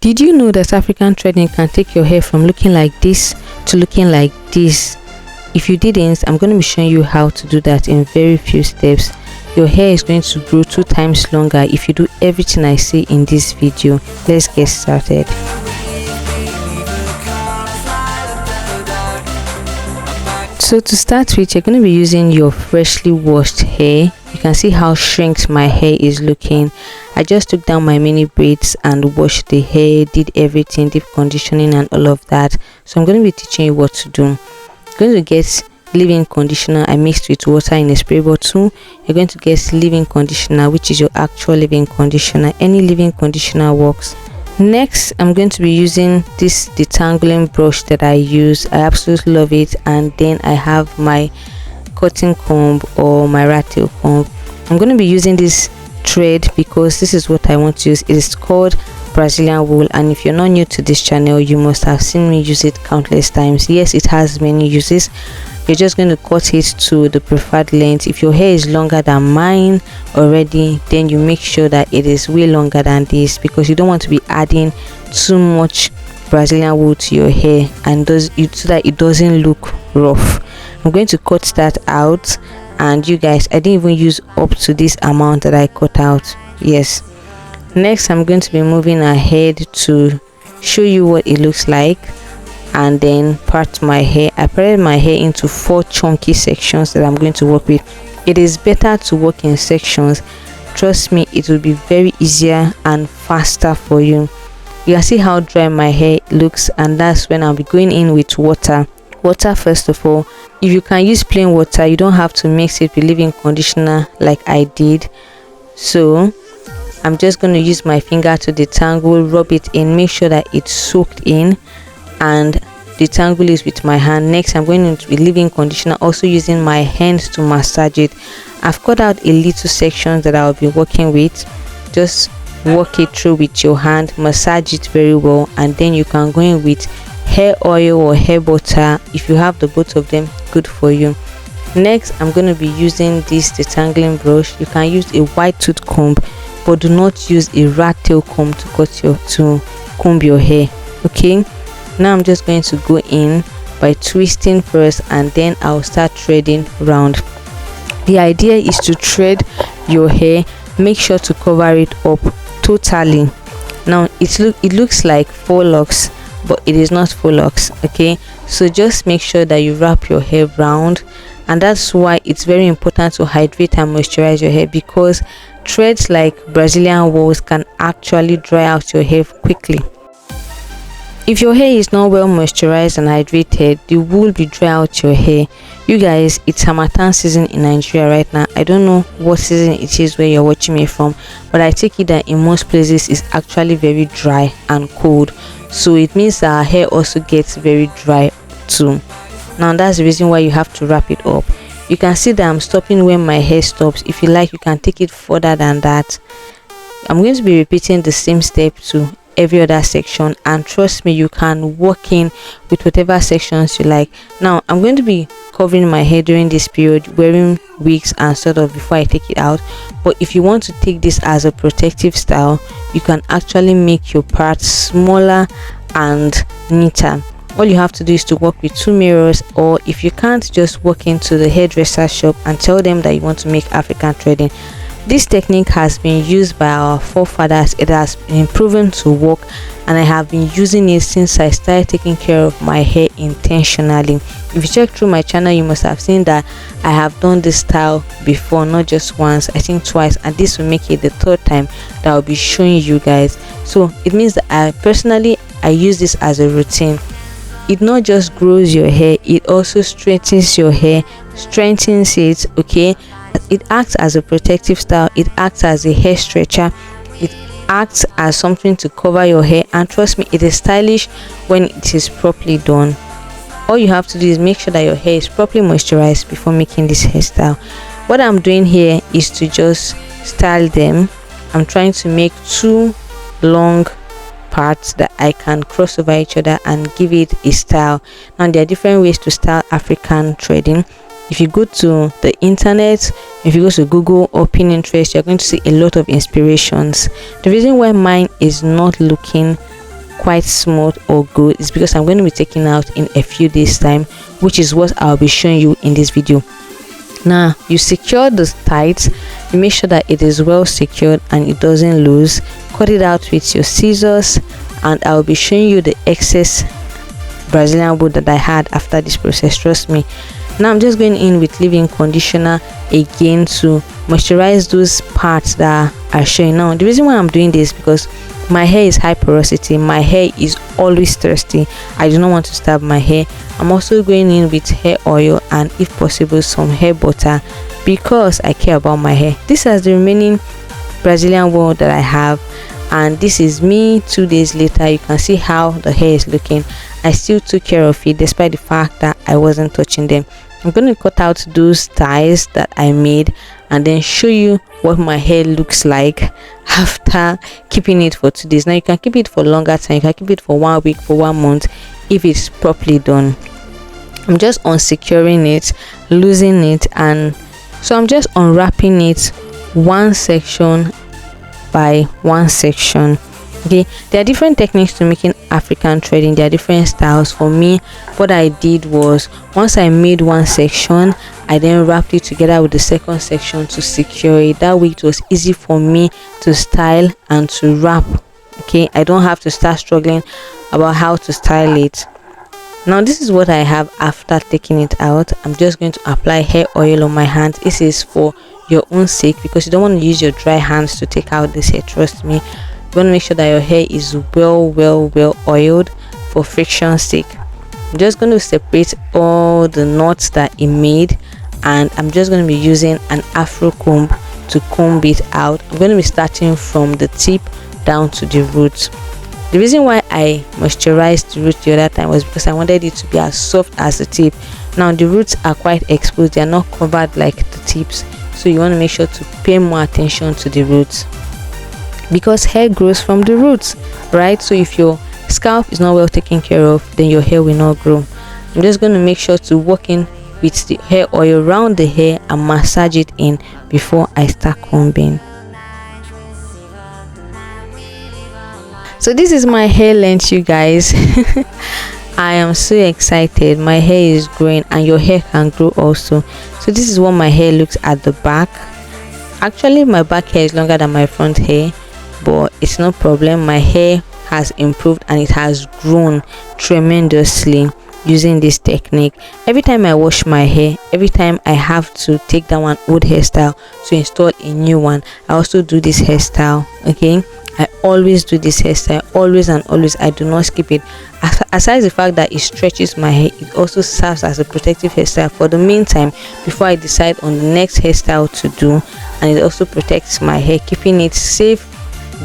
Did you know that African threading can take your hair from looking like this to looking like this? If you didn't, I'm going to be showing you how to do that in very few steps. Your hair is going to grow 2 times longer if you do everything I say in this video. Let's get started. So to start with, you're going to be using your freshly washed hair. You can see how shrinked my hair is looking. I just took down my mini braids and washed the hair, did everything, deep conditioning and all of that. So I'm going to be teaching you what to do. You're going to get leave-in conditioner I mixed with water in a spray bottle. You're going to get leave-in conditioner, which is your actual leave-in conditioner. Any leave-in conditioner works. Next, I'm going to be using this detangling brush that I use. I absolutely love it. And then I have my cotton comb or my rat tail comb. I'm going to be using this thread because this is what I want to use. It is called Brazilian wool, and if you're not new to this channel, you must have seen me use it countless times. Yes, it has many uses. You're just going to cut it to the preferred length. If your hair is longer than mine already, then you make sure that it is way longer than this, because you don't want to be adding too much Brazilian wool to your hair and so that it doesn't look rough. I'm going to cut that out, and you guys, I didn't even use up to this amount that I cut out. Yes. Next, I'm going to be moving ahead to show you what it looks like and then part my hair. I parted my hair into 4 chunky sections that I'm going to work with. It is better to work in sections. Trust me, it will be very easier and faster for you. You can see how dry my hair looks, and that's when I'll be going in with water. Water first of all. If you can use plain water, you don't have to mix it with leave-in conditioner like I did. So I'm just going to use my finger to detangle, rub it in, make sure that it's soaked in, and detangle it with my hand. Next, I'm going into leave-in conditioner, also using my hands to massage it. I've cut out a little sections that I'll be working with. Just work it through with your hand, massage it very well, and then you can go in with hair oil or hair butter. If you have the both of them, good for you. Next, I'm going to be using this detangling brush. You can use a white tooth comb, but do not use a rat tail comb to comb your hair. Okay, now I'm just going to go in by twisting first, and then I'll start threading round. The idea is to thread your hair, make sure to cover it up totally. Now it looks like 4 locks, but it is not 4 locks. Okay, so just make sure that you wrap your hair round, and that's why it's very important to hydrate and moisturize your hair, because threads like Brazilian wool can actually dry out your hair quickly. If your hair is not well moisturized and hydrated, the wool will dry out your hair. You guys, it's Harmattan season in Nigeria right now. I don't know what season it is where you're watching me from, but I take it that in most places it's actually very dry and cold. So it means that our hair also gets very dry too. Now that's the reason why you have to wrap it up. You can see that I'm stopping when my hair stops. If you like, you can take it further than that. I'm going to be repeating the same step to every other section, and trust me, you can work in with whatever sections you like. Now I'm going to be covering my hair during this period, wearing wigs and sort of before I take it out. But if you want to take this as a protective style, you can actually make your parts smaller and neater. All you have to do is to work with 2 mirrors, or if you can't, just walk into the hairdresser shop and tell them that you want to make African threading. This technique has been used by our forefathers. It has been proven to work, and I have been using it since I started taking care of my hair intentionally. If you check through my channel, you must have seen that I have done this style before, not just once, I think twice, and this will make it the 3rd time that I'll be showing you guys. So it means that I use this as a routine. It not just grows your hair, it also straightens your hair, strengthens it. Okay, it acts as a protective style, it acts as a hair stretcher, it acts as something to cover your hair, and trust me, it is stylish when it is properly done. All you have to do is make sure that your hair is properly moisturized before making this hairstyle. What I'm doing here is to just style them. I'm trying to make 2 long parts that I can cross over each other and give it a style. Now there are different ways to style African threading. If you go to the internet, if you go to Google or Pinterest, you're going to see a lot of inspirations. The reason why mine is not looking quite smooth or good is because I'm going to be taking out in a few days time, which is what I'll be showing you in this video. Now you secure the tights, you make sure that it is well secured and it doesn't lose. Cut it out with your scissors, and I'll be showing you the excess Brazilian wool that I had after this process, trust me. Now I'm just going in with leave-in conditioner again to moisturize those parts that are showing. Now the reason why I'm doing this because my hair is high porosity, my hair is always thirsty. I do not want to stab my hair. I'm also going in with hair oil and if possible some hair butter because I care about my hair. This is the remaining Brazilian wool that I have, and this is me 2 days later. You can see how the hair is looking. I still took care of it despite the fact that I wasn't touching them. I'm going to cut out those ties that I made and then show you what my hair looks like after keeping it for 2 days. Now you can keep it for longer time, you can keep it for 1 week, for 1 month if it's properly done. I'm just unsecuring it, losing it, and so I'm just unwrapping it one section by one section. Okay, there are different techniques to making African threading. There are different styles. For me, what I did was once I made one section, I then wrapped it together with the second section to secure it. That way it was easy for me to style and to wrap. Okay, I don't have to start struggling about how to style it. Now this is what I have after taking it out. I'm just going to apply hair oil on my hands. This is for your own sake because you don't want to use your dry hands to take out this hair, trust me. You want to make sure that your hair is well oiled for friction's sake. I'm just going to separate all the knots that it made, and I'm just going to be using an afro comb to comb it out. I'm going to be starting from the tip down to the roots. The reason why I moisturized the roots the other time was because I wanted it to be as soft as the tip. Now the roots are quite exposed, they are not covered like the tips, so you want to make sure to pay more attention to the roots because hair grows from the roots, right? So if your scalp is not well taken care of, then your hair will not grow. I'm just going to make sure to work in with the hair oil around the hair and massage it in before I start combing. So this is my hair length, you guys. I am so excited. My hair is growing and your hair can grow also. So this is what my hair looks at the back. Actually my back hair is longer than my front hair, but it's no problem. My hair has improved and it has grown tremendously using this technique. Every time I wash my hair, every time I have to take down an old hairstyle to install a new one, I also do this hairstyle. Okay, I always do this hairstyle, always and always. I do not skip it. Aside the fact that it stretches my hair, it also serves as a protective hairstyle for the meantime before I decide on the next hairstyle to do, and it also protects my hair, keeping it safe,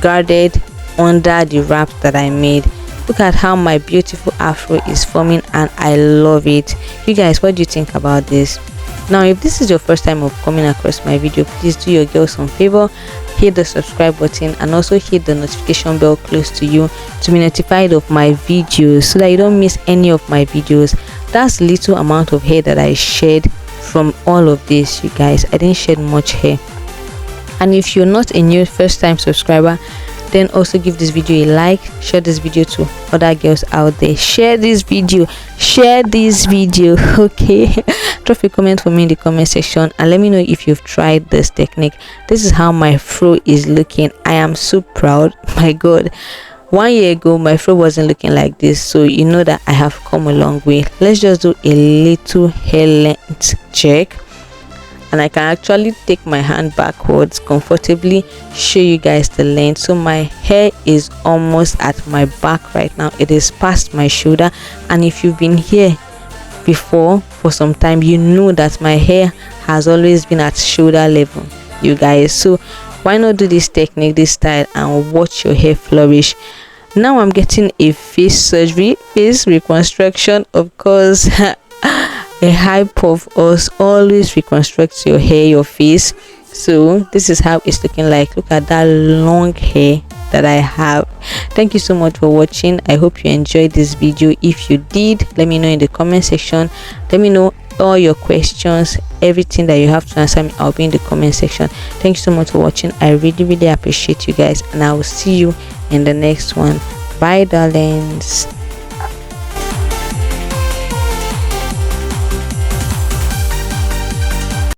guarded under the wrap that I made. Look at how my beautiful afro is forming and I love it. You guys, what do you think about this? Now if this is your first time of coming across my video, please do your girl some favor, hit the subscribe button and also hit the notification bell close to you to be notified of my videos so that you don't miss any of my videos. That's little amount of hair that I shed from all of this, you guys. I didn't shed much hair. And if you're not a new first time subscriber, then also give this video a like, share this video to other girls out there, share this video, okay? Drop a comment for me in the comment section and let me know if you've tried this technique. This is how my fro is looking. I am so proud. My god, 1 year ago my fro wasn't looking like this, so you know that I have come a long way. Let's just do a little hair length check, and I can actually take my hand backwards comfortably, show you guys the length. So my hair is almost at my back right now. It is past my shoulder, and if you've been here before for some time, you know that my hair has always been at shoulder level, you guys. So why not do this technique, this style, and watch your hair flourish? Now I'm getting a face surgery, face reconstruction, of course. A hype of us always reconstructs your hair, your face. So this is how it's looking like. Look at that long hair that I have. Thank you so much for watching. I hope you enjoyed this video. If you did, let me know in the comment section. Let me know all your questions, everything that you have to answer me. I'll be in the comment section. Thank you so much for watching. I really appreciate you guys, and I will see you in the next one. Bye darlings.